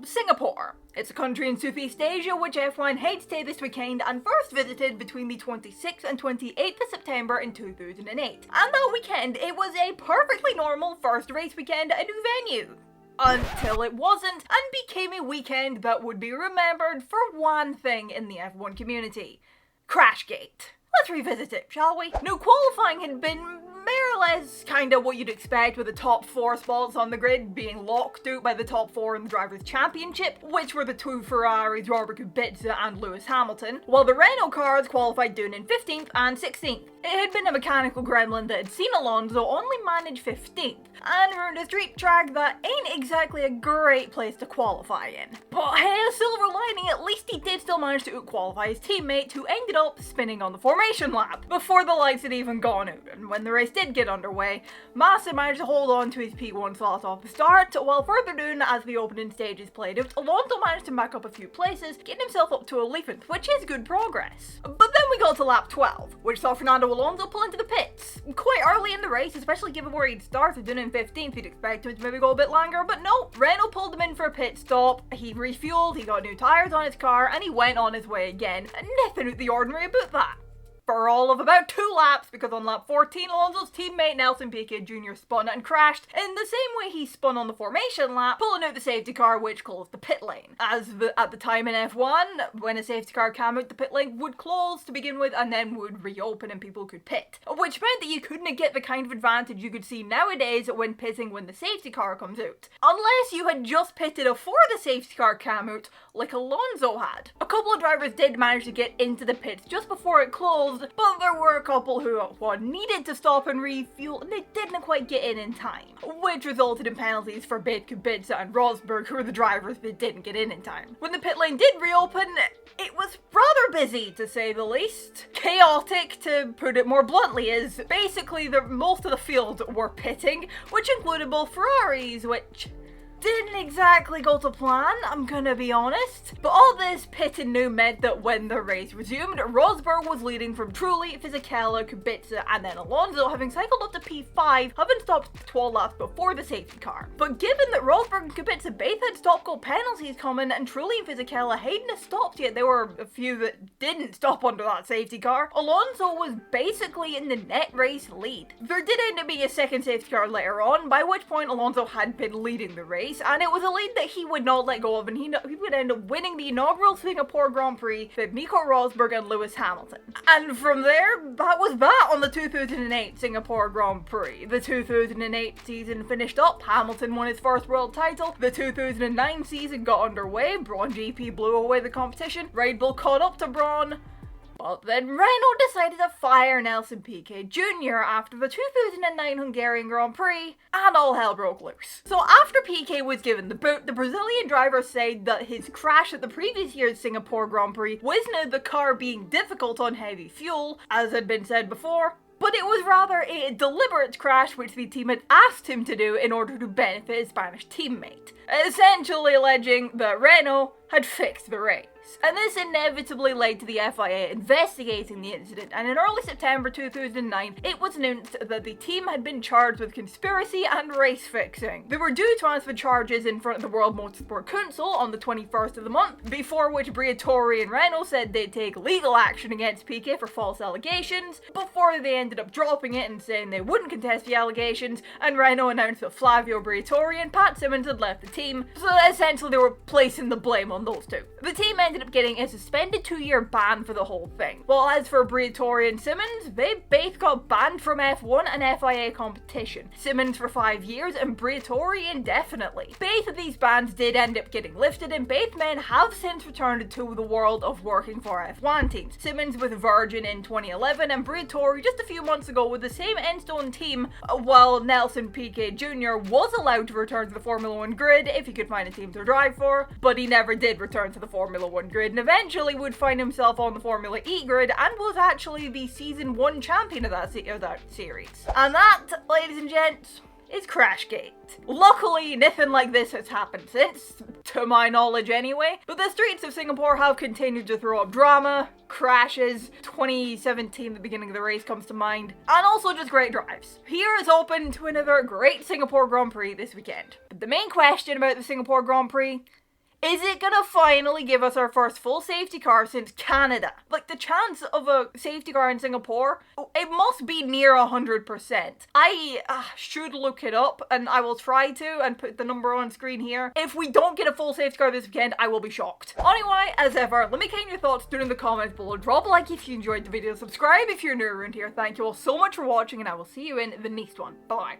Singapore. It's a country in Southeast Asia which F1 headed to this weekend and first visited between the 26th and 28th of September in 2008. And that weekend, it was a perfectly normal first race weekend at a new venue. Until it wasn't, and became a weekend that would be remembered for one thing in the F1 community: Crashgate. Let's revisit it, shall we? Now, qualifying had been more or less kinda what you'd expect, with the top 4 spots on the grid being locked out by the top 4 in the Drivers' Championship, which were the 2 Ferraris, Robert Kubica and Lewis Hamilton, while the Renault cars qualified down in 15th and 16th. It had been a mechanical gremlin that had seen Alonso only manage 15th, and around a street track that ain't exactly a great place to qualify in. But hey, a silver lining, at least he did still manage to out-qualify his teammate, who ended up spinning on the formation lap before the lights had even gone out. And when the race did get underway, Massa managed to hold on to his P1 slot off the start, while further down as the opening stages played out, Alonso managed to back up a few places, getting himself up to 11th, which is good progress. But then we got to lap 12, which saw Fernando Alonso pull into the pits. Quite early in the race, especially given where he'd started down in 15th, you'd expect him to maybe go a bit longer, but no, Renault pulled him in for a pit stop, he refueled, he got new tyres on his car, and he went on his way again. Nothing out of the ordinary about that. For all of about 2 laps, because on lap 14, Alonso's teammate Nelson Piquet Jr. spun and crashed in the same way he spun on the formation lap, pulling out the safety car which closed the pit lane. At the time in F1, when a safety car came out, the pit lane would close to begin with and then would reopen and people could pit, which meant that you couldn't get the kind of advantage you could see nowadays when pitting when the safety car comes out, unless you had just pitted before the safety car came out, like Alonso had. A couple of drivers did manage to get into the pits just before it closed, but there were a couple who needed to stop and refuel and they didn't quite get in time, which resulted in penalties for Kubica and Rosberg, who were the drivers that didn't get in time. When the pit lane did reopen, it was rather busy, to say the least. Chaotic, to put it more bluntly, as basically most of the field were pitting, which included both Ferraris, which didn't exactly go to plan, I'm gonna be honest. But all this pitting now meant that when the race resumed, Rosberg was leading from Trulli, Fisichella, Kubica, and then Alonso, having cycled up to P5, having stopped 12 laps before the safety car. But given that Rosberg and Kubica both had stop-go penalties coming, and Trulli and Fisichella hadn't stopped yet, there were a few that didn't stop under that safety car, Alonso was basically in the net race lead. There did end up being a second safety car later on, by which point Alonso had been leading the race, and it was a lead that he would not let go of, and he would end up winning the inaugural Singapore Grand Prix with Nico Rosberg and Lewis Hamilton. And from there, that was that on the 2008 Singapore Grand Prix. The 2008 season finished up, Hamilton won his first world title, the 2009 season got underway, Braun GP blew away the competition, Red Bull caught up to Braun, but then Renault decided to fire Nelson Piquet Jr. after the 2009 Hungarian Grand Prix, and all hell broke loose. So after Piquet was given the boot, the Brazilian driver said that his crash at the previous year's Singapore Grand Prix was now the car being difficult on heavy fuel, as had been said before, but it was rather a deliberate crash which the team had asked him to do in order to benefit his Spanish teammate, essentially alleging that Renault had fixed the race. And this inevitably led to the FIA investigating the incident, and in early September 2009, it was announced that the team had been charged with conspiracy and race fixing. They were due to answer charges in front of the World Motorsport Council on the 21st of the month, before which Briatore and Renault said they'd take legal action against Piquet for false allegations, before they ended up dropping it and saying they wouldn't contest the allegations, and Renault announced that Flavio Briatore and Pat Simmons had left the team, so essentially they were placing the blame on those two. The team ended up getting a suspended 2-year ban for the whole thing. While as for Briatore and Simmons, they both got banned from F1 and FIA competition. Simmons for 5 years and Briatore indefinitely. Both of these bans did end up getting lifted, and both men have since returned to the world of working for F1 teams. Simmons with Virgin in 2011 and Briatore just a few months ago with the same Enstone team, while Nelson Piquet Jr. was allowed to return to the Formula 1 grid if he could find a team to drive for, but he never did return to the Formula 1 grid and eventually would find himself on the Formula E grid and was actually the Season 1 champion of that series. And that, ladies and gents, is Crashgate. Luckily, nothing like this has happened since, to my knowledge anyway, but the streets of Singapore have continued to throw up drama, crashes, 2017, the beginning of the race comes to mind, and also just great drives. Here is open to another great Singapore Grand Prix this weekend. But the main question about the Singapore Grand Prix Is it gonna finally give us our first full safety car since Canada? Like, the chance of a safety car in Singapore, it must be near 100%. I should look it up, and I will try to, and put the number on screen here. If we don't get a full safety car this weekend, I will be shocked. Anyway, as ever, let me get your thoughts down in the comments below. Drop a like if you enjoyed the video, subscribe if you're new around here. Thank you all so much for watching, and I will see you in the next one. Bye.